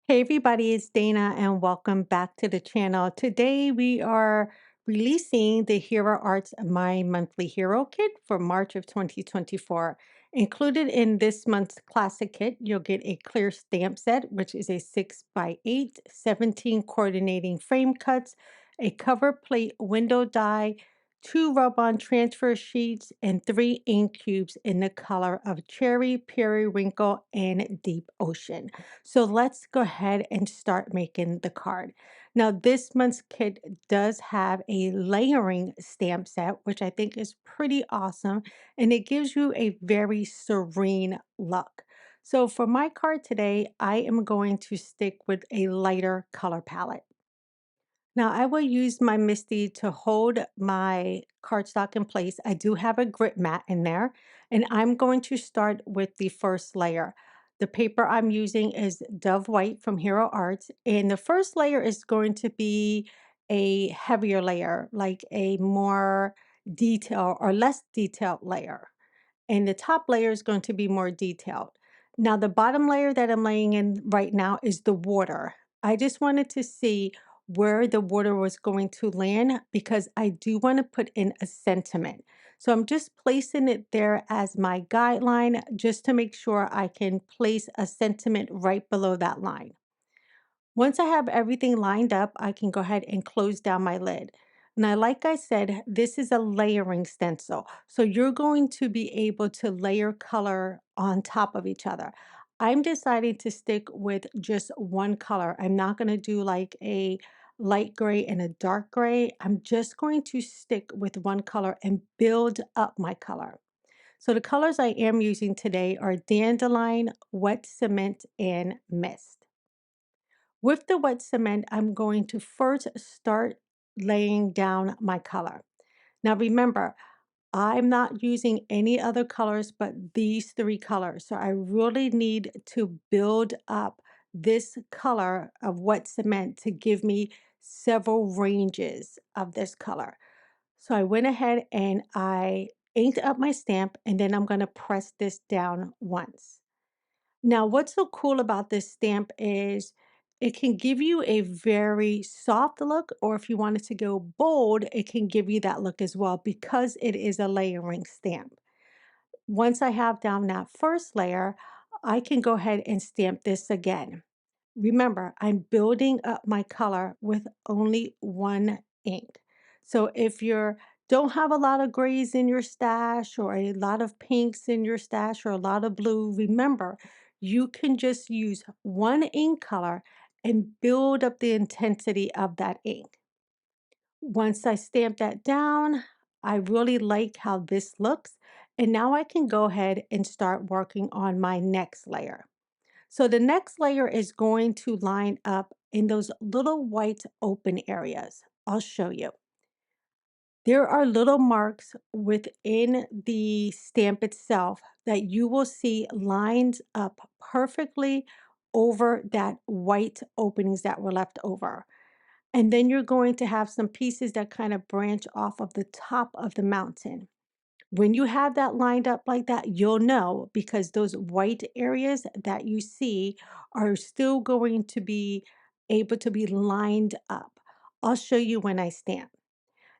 Hey everybody, it's Dana and welcome back to the channel. Today we are releasing the Hero Arts My Monthly Hero Kit for March of 2024. Included in this month's classic kit, you'll get a clear stamp set, which is a 6x8, 17 coordinating frame cuts, a cover plate window die, two rub-on transfer sheets, and three ink cubes in the color of cherry, periwinkle, and deep ocean. So let's go ahead and start making the card. Now, this month's kit does have a layering stamp set, which I think is pretty awesome, and it gives you a very serene look. So for my card today, I am going to stick with a lighter color palette. Now I will use my MISTI to hold my cardstock in place. I do have a grit mat in there, and I'm going to start with the first layer. The paper I'm using is Dove White from Hero Arts, and the first layer is going to be a heavier layer, like a more detail or less detailed layer, and the top layer is going to be more detailed. Now, the bottom layer that I'm laying in right now is the water. I just wanted to see where the water was going to land because I do want to put in a sentiment. So I'm just placing it there as my guideline just to make sure I can place a sentiment right below that line. Once I have everything lined up, I can go ahead and close down my lid. Now, like I said, this is a layering stencil. So you're going to be able to layer color on top of each other. I'm deciding to stick with just one color. I'm not going to do like a light gray and a dark gray. I'm just going to stick with one color and build up my color. So the colors I am using today are Dandelion, Wet Cement, and Mist. With the wet cement, I'm going to first start laying down my color. Now remember, I'm not using any other colors but these three colors. So I really need to build up this color of wet cement to give me several ranges of this color. So I went ahead and I inked up my stamp, and then I'm going to press this down once. Now, what's so cool about this stamp is it can give you a very soft look, or if you wanted to go bold, it can give you that look as well because it is a layering stamp. Once I have down that first layer, I can go ahead and stamp this again. Remember, I'm building up my color with only one ink. So if you don't have a lot of grays in your stash or a lot of pinks in your stash or a lot of blue, remember, you can just use one ink color and build up the intensity of that ink. Once I stamp that down, I really like how this looks. And now I can go ahead and start working on my next layer. So the next layer is going to line up in those little white open areas. I'll show you. There are little marks within the stamp itself that you will see lined up perfectly over that white openings that were left over. And then you're going to have some pieces that kind of branch off of the top of the mountain. When you have that lined up like that, you'll know because those white areas that you see are still going to be able to be lined up. I'll show you when I stamp.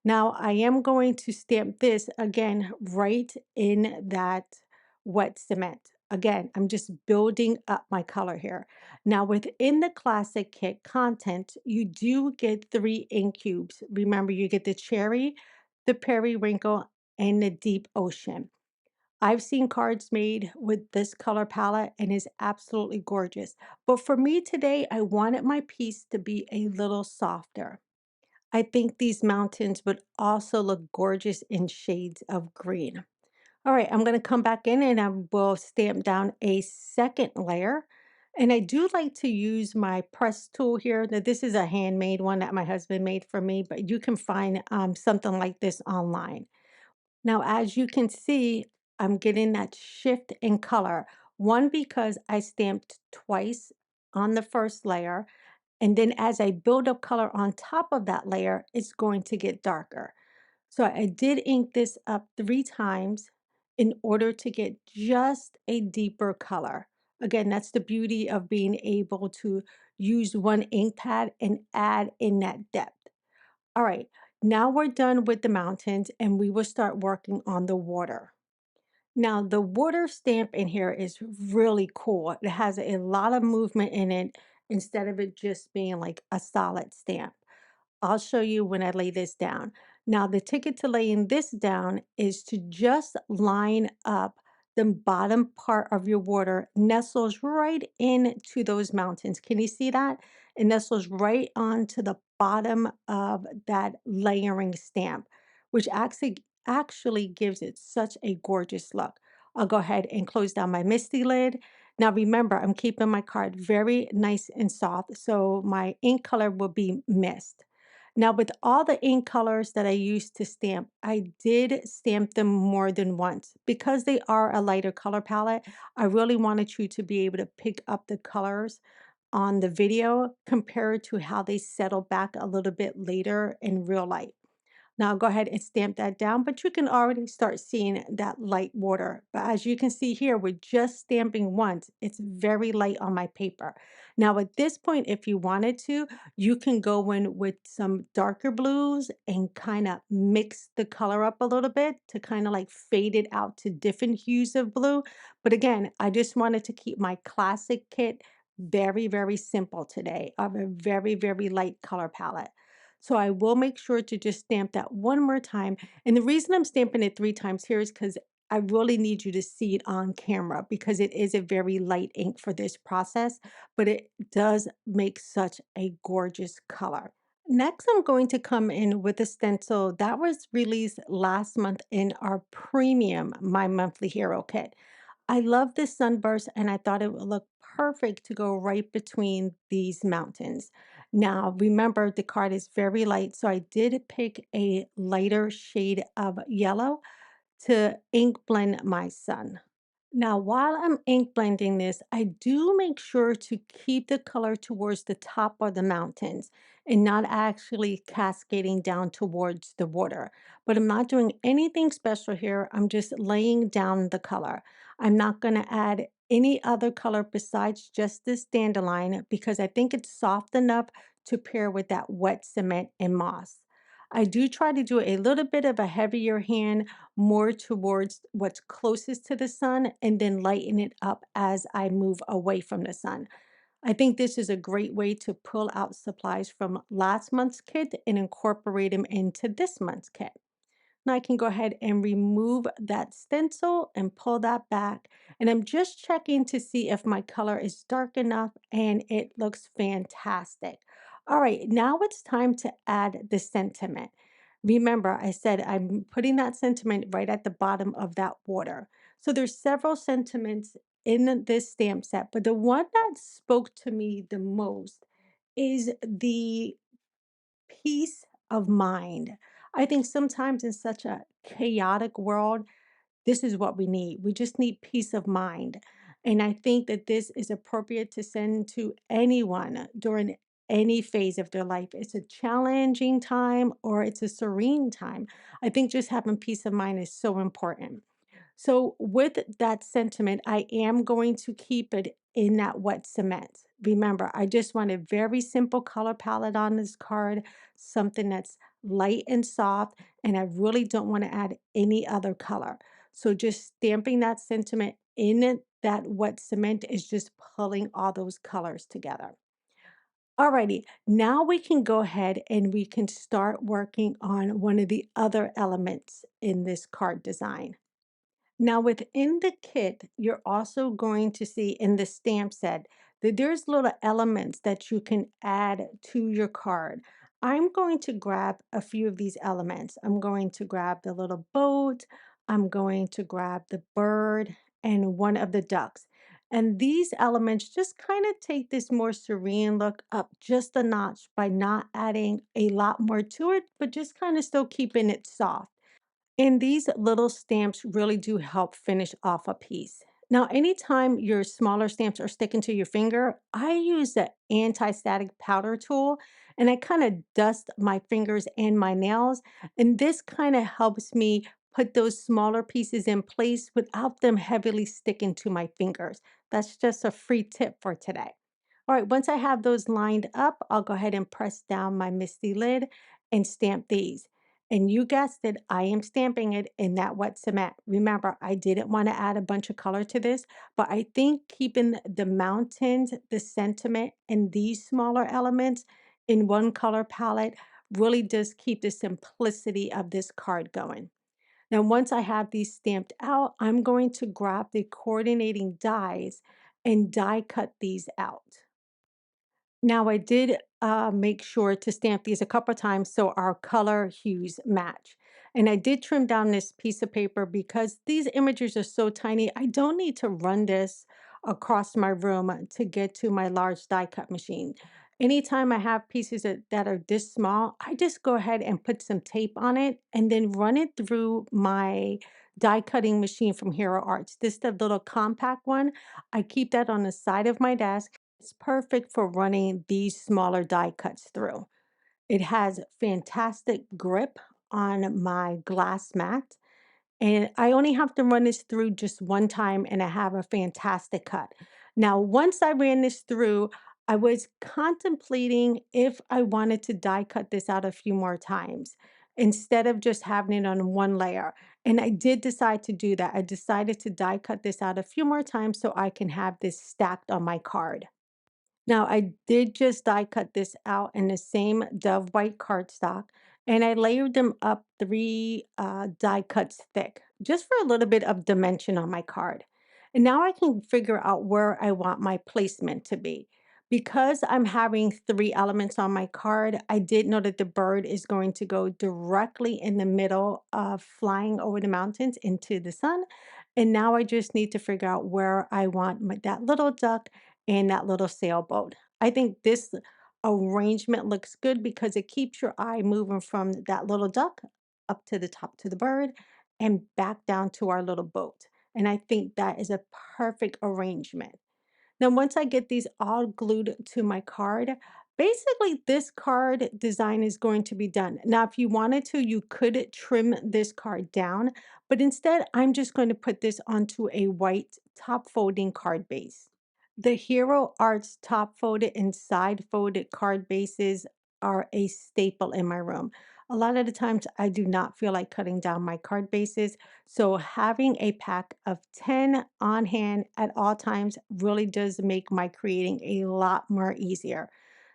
Now I am going to stamp this again right in that wet cement. Again, I'm just building up my color here. Now within the classic kit content, you do get three ink cubes. Remember, you get the cherry, the periwinkle, and the deep ocean. I've seen cards made with this color palette and is absolutely gorgeous. But for me today, I wanted my piece to be a little softer. I think these mountains would also look gorgeous in shades of green. All right, I'm going to come back in and I will stamp down a second layer. And I do like to use my press tool here. Now, this is a handmade one that my husband made for me, but you can find something like this online. Now, as you can see, I'm getting that shift in color. One, because I stamped twice on the first layer, and then as I build up color on top of that layer, it's going to get darker. So I did ink this up 3 times in order to get just a deeper color. Again, that's the beauty of being able to use one ink pad and add in that depth. All right, now we're done with the mountains and we will start working on the water. Now, the water stamp in here is really cool. It has a lot of movement in it instead of it just being like a solid stamp. I'll show you when I lay this down. Now, the ticket to laying this down is to just line up the bottom part of your water nestles right into those mountains. Can you see that? It nestles right onto the bottom of that layering stamp, which actually gives it such a gorgeous look. I'll go ahead and close down my Misty lid. Now remember, I'm keeping my card very nice and soft, so my ink color will be mist. Now, with all the ink colors that I used to stamp, I did stamp them more than once. Because they are a lighter color palette, I really wanted you to be able to pick up the colors on the video compared to how they settle back a little bit later in real life. Now go ahead and stamp that down, but you can already start seeing that light water. But as you can see here, we're just stamping once. It's very light on my paper. Now at this point, if you wanted to, you can go in with some darker blues and kind of mix the color up a little bit to kind of like fade it out to different hues of blue. But again, I just wanted to keep my classic kit very, very simple today of a very, very light color palette. So I will make sure to just stamp that one more time. And the reason I'm stamping it 3 times here is because I really need you to see it on camera because it is a very light ink for this process, but it does make such a gorgeous color. Next, I'm going to come in with a stencil that was released last month in our premium My Monthly Hero kit. I love this sunburst and I thought it would look perfect to go right between these mountains. Now, remember the card is very light, so I did pick a lighter shade of yellow to ink blend my sun. Now, while I'm ink blending this, I do make sure to keep the color towards the top of the mountains and not actually cascading down towards the water. But I'm not doing anything special here. I'm just laying down the color. I'm not going to add any other color besides just this dandelion because I think it's soft enough to pair with that wet cement and moss. I do try to do a little bit of a heavier hand more towards what's closest to the sun and then lighten it up as I move away from the sun. I think this is a great way to pull out supplies from last month's kit and incorporate them into this month's kit. Now I can go ahead and remove that stencil and pull that back. And I'm just checking to see if my color is dark enough and it looks fantastic. All right, now it's time to add the sentiment. Remember, I said I'm putting that sentiment right at the bottom of that water. So there's several sentiments in this stamp set, but the one that spoke to me the most is the peace of mind. I think sometimes in such a chaotic world, this is what we need. We just need peace of mind. And I think that this is appropriate to send to anyone during any phase of their life. It's a challenging time or it's a serene time. I think just having peace of mind is so important. So with that sentiment, I am going to keep it in that wet cement. Remember, I just want a very simple color palette on this card, something that's light and soft, and I really don't want to add any other color. So just stamping that sentiment in that wet cement is just pulling all those colors together. Alrighty, now we can go ahead and we can start working on one of the other elements in this card design. Now, within the kit, you're also going to see in the stamp set that there's little elements that you can add to your card. I'm going to grab a few of these elements. I'm going to grab the little boat, I'm going to grab the bird, and one of the ducks. And these elements just kind of take this more serene look up just a notch by not adding a lot more to it, but just kind of still keeping it soft. And these little stamps really do help finish off a piece. Now, anytime your smaller stamps are sticking to your finger, I use the anti-static powder tool and I kind of dust my fingers and my nails. And this kind of helps me put those smaller pieces in place without them heavily sticking to my fingers. That's just a free tip for today. All right, once I have those lined up, I'll go ahead and press down my MISTI lid and stamp these. And you guessed it, I am stamping it in that wet cement. Remember, I didn't want to add a bunch of color to this, but I think keeping the mountains, the sentiment, and these smaller elements in one color palette really does keep the simplicity of this card going. Now, once I have these stamped out, I'm going to grab the coordinating dies and die cut these out. Now, I did make sure to stamp these a couple times so our color hues match. And I did trim down this piece of paper because these images are so tiny. I don't need to run this across my room to get to my large die cut machine. Anytime I have pieces that are this small, I just go ahead and put some tape on it and then run it through my die cutting machine from Hero Arts. This is the little compact one. I keep that on the side of my desk. It's perfect for running these smaller die cuts through. It has fantastic grip on my glass mat, and I only have to run this through just one time, and I have a fantastic cut. Now, once I ran this through, I was contemplating if I wanted to die cut this out a few more times instead of just having it on one layer. And I did decide to do that. I decided to die cut this out a few more times so I can have this stacked on my card. Now, I did just die cut this out in the same Dove white cardstock, and I layered them up three die cuts thick, just for a little bit of dimension on my card. And now I can figure out where I want my placement to be. Because I'm having three elements on my card, I did know that the bird is going to go directly in the middle of flying over the mountains into the sun. And now I just need to figure out where I want that little duck and that little sailboat. I think this arrangement looks good because it keeps your eye moving from that little duck up to the top to the bird and back down to our little boat. And I think that is a perfect arrangement. Now, once I get these all glued to my card, basically this card design is going to be done. Now, if you wanted to, you could trim this card down, but instead I'm just going to put this onto a white top folding card base. The Hero Arts top folded and side folded card bases are a staple in my room. A lot of the times I do not feel like cutting down my card bases, so having a pack of 10 on hand at all times really does make my creating a lot more easier.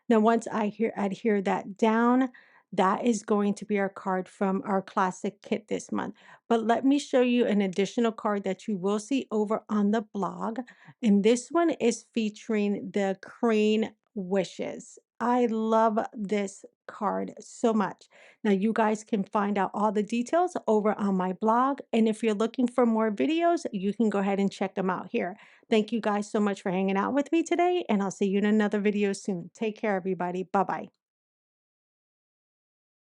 Now, once I adhere that down, that is going to be our card from our classic kit this month. But let me show you an additional card that you will see over on the blog. And this one is featuring the crane wishes. I love this card so much. Now, you guys can find out all the details over on my blog. And if you're looking for more videos, you can go ahead and check them out here. Thank you guys so much for hanging out with me today, and I'll see you in another video soon. Take care, everybody. Bye bye.